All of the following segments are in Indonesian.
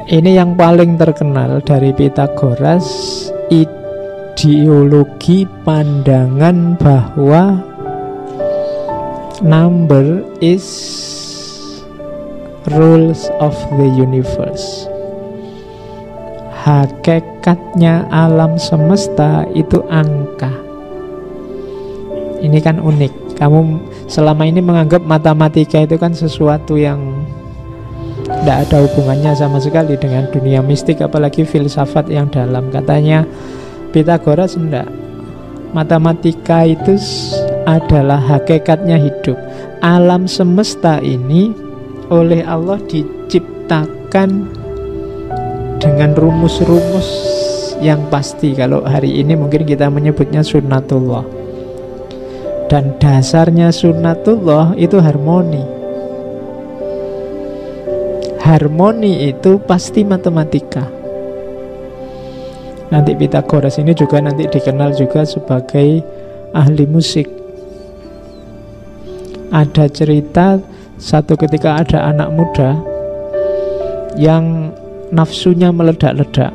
Ini yang paling terkenal dari Pythagoras, ideologi pandangan bahwa number is rules of the universe. Hakikatnya alam semesta itu angka. Ini kan unik. Kamu selama ini menganggap matematika itu kan sesuatu yang tidak ada hubungannya sama sekali dengan dunia mistik, apalagi filsafat yang dalam. Katanya Pythagoras enggak. Matematika itu adalah hakikatnya hidup. Alam semesta ini oleh Allah diciptakan dengan rumus-rumus yang pasti. Kalau hari ini mungkin kita menyebutnya sunnatullah. Dan dasarnya sunnatullah itu harmoni. Harmoni itu pasti matematika. Nanti Pythagoras ini juga nanti dikenal juga sebagai ahli musik. Ada cerita satu ketika ada anak muda yang nafsunya meledak-ledak,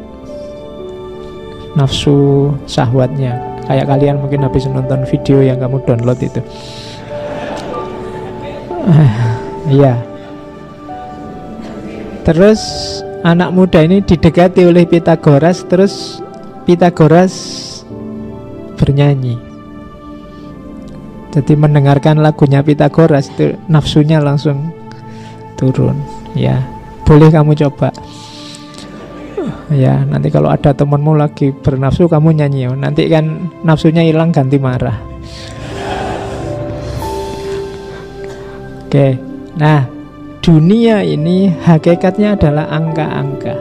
nafsu syahwatnya. Kayak kalian mungkin habis nonton video yang kamu download itu. Iya. Terus anak muda ini didekati oleh Pythagoras. Terus Pythagoras bernyanyi. Jadi mendengarkan lagunya Pythagoras itu nafsunya langsung turun. Ya, boleh kamu coba. Ya, nanti kalau ada temanmu lagi bernafsu kamu nyanyi. Nanti kan nafsunya hilang ganti marah. Oke. Nah, dunia ini hakikatnya adalah angka-angka.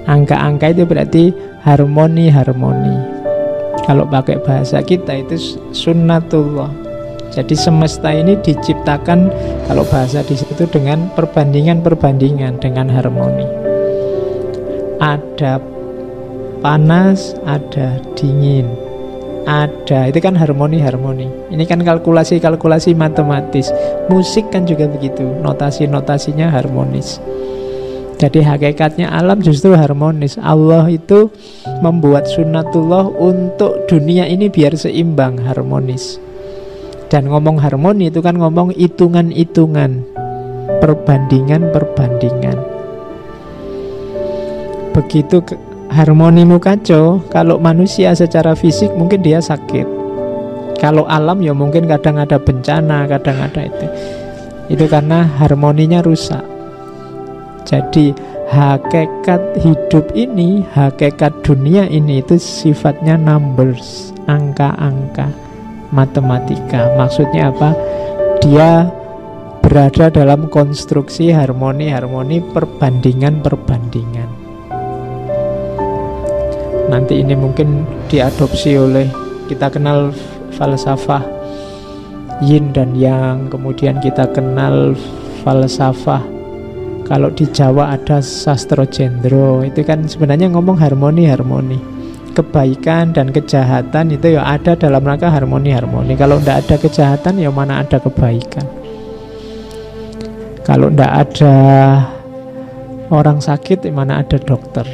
Angka-angka itu berarti harmoni-harmoni. Kalau pakai bahasa kita itu sunnatullah. Jadi semesta ini diciptakan, kalau bahasa di situ, dengan perbandingan-perbandingan, dengan harmoni. Ada panas, ada dingin, ada, itu kan harmoni-harmoni. Ini kan kalkulasi-kalkulasi matematis. Musik kan juga begitu, notasi-notasinya harmonis. Jadi hakikatnya alam justru harmonis. Allah itu membuat sunnatullah untuk dunia ini biar seimbang, harmonis. Dan ngomong harmoni itu kan ngomong hitungan-hitungan, perbandingan-perbandingan. Begitu harmonimu kacau, kalau manusia secara fisik mungkin dia sakit. Kalau alam ya mungkin kadang ada bencana, kadang ada itu. Itu karena harmoninya rusak. Jadi hakikat hidup ini, hakikat dunia ini itu sifatnya numbers, angka-angka, matematika. Maksudnya apa? Dia berada dalam konstruksi harmoni-harmoni, perbandingan-perbandingan. Nanti ini mungkin diadopsi oleh, kita kenal falsafah yin dan yang, kemudian kita kenal falsafah, kalau di Jawa ada sastra jendro, itu kan sebenarnya ngomong harmoni-harmoni. Kebaikan dan kejahatan itu ya ada dalam rangka harmoni-harmoni. Kalau tidak ada kejahatan ya mana ada kebaikan. Kalau tidak ada orang sakit ya mana ada dokter.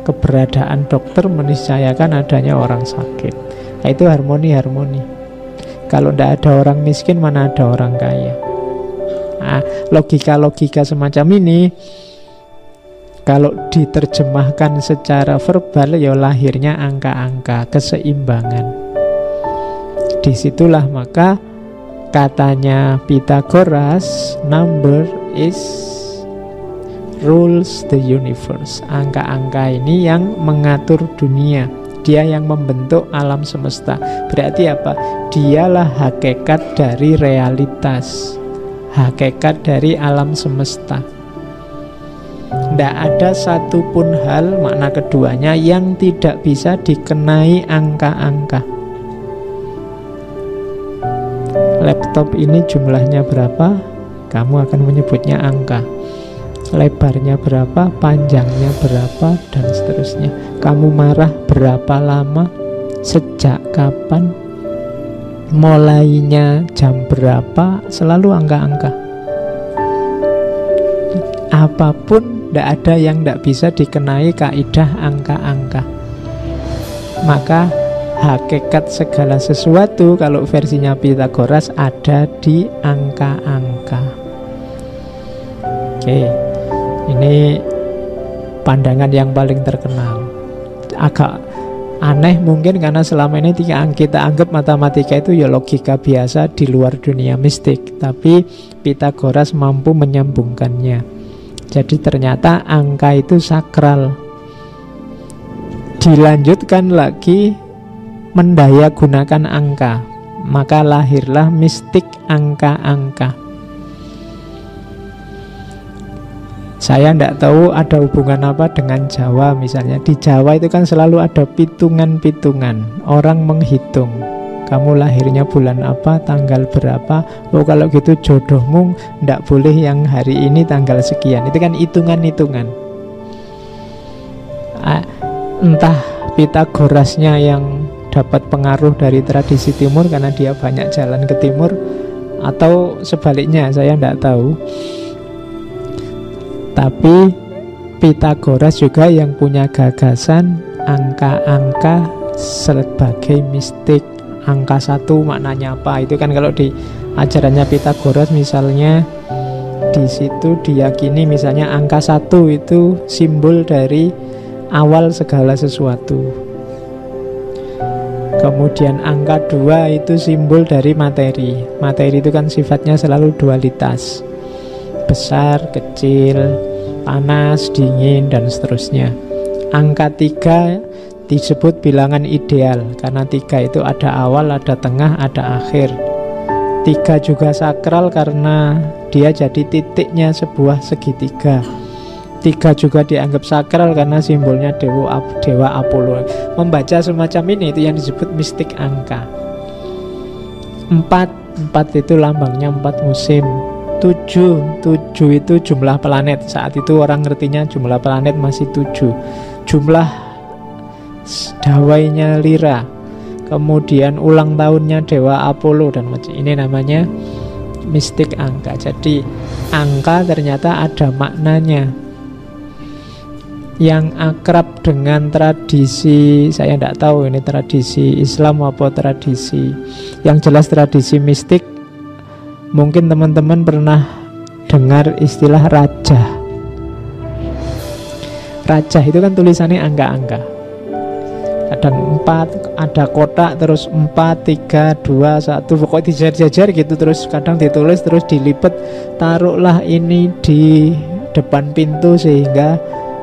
Keberadaan dokter meniscayakan adanya orang sakit. Nah, itu harmoni-harmoni. Kalau tidak ada orang miskin, mana ada orang kaya. Nah, logika-logika semacam ini kalau diterjemahkan secara verbal ya lahirnya angka-angka, keseimbangan. Disitulah maka katanya Pythagoras, number is rules the universe. Angka-angka ini yang mengatur dunia. Dia yang membentuk alam semesta. Berarti apa? Dialah hakikat dari realitas, hakikat dari alam semesta. Tidak ada satupun hal, makna keduanya, yang tidak bisa dikenai angka-angka. Laptop ini jumlahnya berapa? Kamu akan menyebutnya angka. Lebarnya berapa, panjangnya berapa, dan seterusnya. Kamu marah berapa lama, sejak kapan, mulainya jam berapa, selalu angka-angka. apapun, tidak ada yang tidak bisa dikenai kaidah angka-angka. Maka hakikat segala sesuatu kalau versinya Pythagoras ada di angka-angka. Oke, ini pandangan yang paling terkenal. Agak aneh mungkin karena selama ini kita anggap matematika itu ya logika biasa di luar dunia mistik. Tapi Pythagoras mampu menyambungkannya. Jadi ternyata angka itu sakral. Dilanjutkan lagi mendaya gunakan angka, maka lahirlah mistik angka-angka. Saya tidak tahu ada hubungan apa dengan Jawa misalnya. Di Jawa itu kan selalu ada pitungan-pitungan. Orang menghitung, kamu lahirnya bulan apa, tanggal berapa. Oh kalau gitu jodohmu tidak boleh yang hari ini tanggal sekian. Itu kan hitungan-hitungan. Entah Pythagorasnya yang dapat pengaruh dari tradisi timur karena dia banyak jalan ke timur, atau sebaliknya, saya tidak tahu. Tapi Pythagoras juga yang punya gagasan angka-angka sebagai mistik. Angka 1 maknanya apa? Itu kan kalau di ajarannya Pythagoras misalnya di situ diyakini misalnya angka 1 itu simbol dari awal segala sesuatu. Kemudian angka 2 itu simbol dari materi. Materi itu kan sifatnya selalu dualitas. Besar, kecil, panas, dingin, dan seterusnya. Angka 3 disebut bilangan ideal karena 3 itu ada awal, ada tengah, ada akhir. 3 juga sakral karena dia jadi titiknya sebuah segitiga. 3 juga dianggap sakral karena simbolnya dewa Apollo. Membaca semacam ini itu yang disebut mistik angka. 4 itu lambangnya 4 musim. 7 itu jumlah planet. Saat itu orang ngertinya jumlah planet masih 7. Jumlah dawainya Lira. Kemudian ulang tahunnya dewa Apollo dan macam ini namanya mistik angka. Jadi angka ternyata ada maknanya. Yang akrab dengan tradisi, saya tidak tahu ini tradisi Islam apa tradisi, yang jelas tradisi mistik. Mungkin teman-teman pernah dengar istilah raja. Raja itu kan tulisannya angka-angka. Kadang 4, ada kotak terus 4, 3, 2, 1, pokoknya dijajar-jajar gitu. Terus kadang ditulis terus dilipet. Taruhlah ini di depan pintu sehingga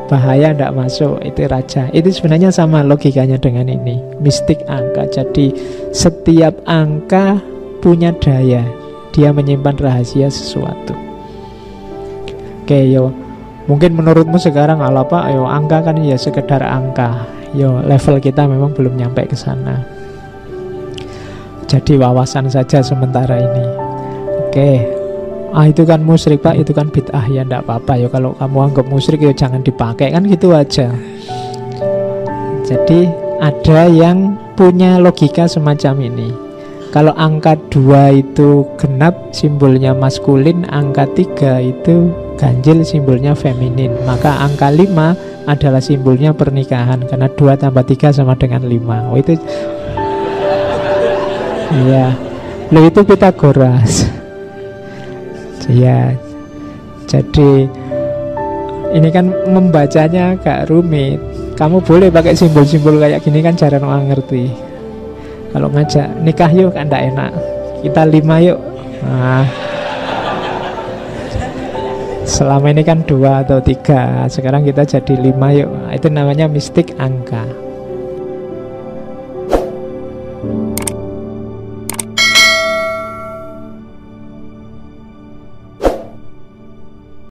bahaya tidak masuk. Itu raja. Itu sebenarnya sama logikanya dengan ini, mistik angka. Jadi setiap angka punya daya, dia menyimpan rahasia sesuatu. Oke, yo mungkin menurutmu sekarang ala pak, yo angka kan ya sekedar angka. Yo level kita memang belum nyampe ke sana. Jadi wawasan saja sementara ini. Oke. Itu kan musyrik pak, itu kan bid'ah, ya ndak apa-apa ya. Kalau kamu anggap musyrik ya jangan dipakai, kan gitu aja. Jadi ada yang punya logika semacam ini. Kalau angka 2 itu genap, simbolnya maskulin. Angka 3 itu ganjil, simbolnya feminin. Maka angka 5 adalah simbolnya pernikahan, karena 2 tambah 3 sama dengan 5. Oh itu iya. Loh itu Pythagoras. Ya, jadi ini kan membacanya agak rumit. Kamu boleh pakai simbol-simbol kayak gini kan jarang orang ngerti. Kalau ngajak nikah yuk kan tidak enak. Kita 5 yuk. Nah, selama ini kan 2 atau 3. Sekarang kita jadi 5 yuk. Itu namanya mistik angka.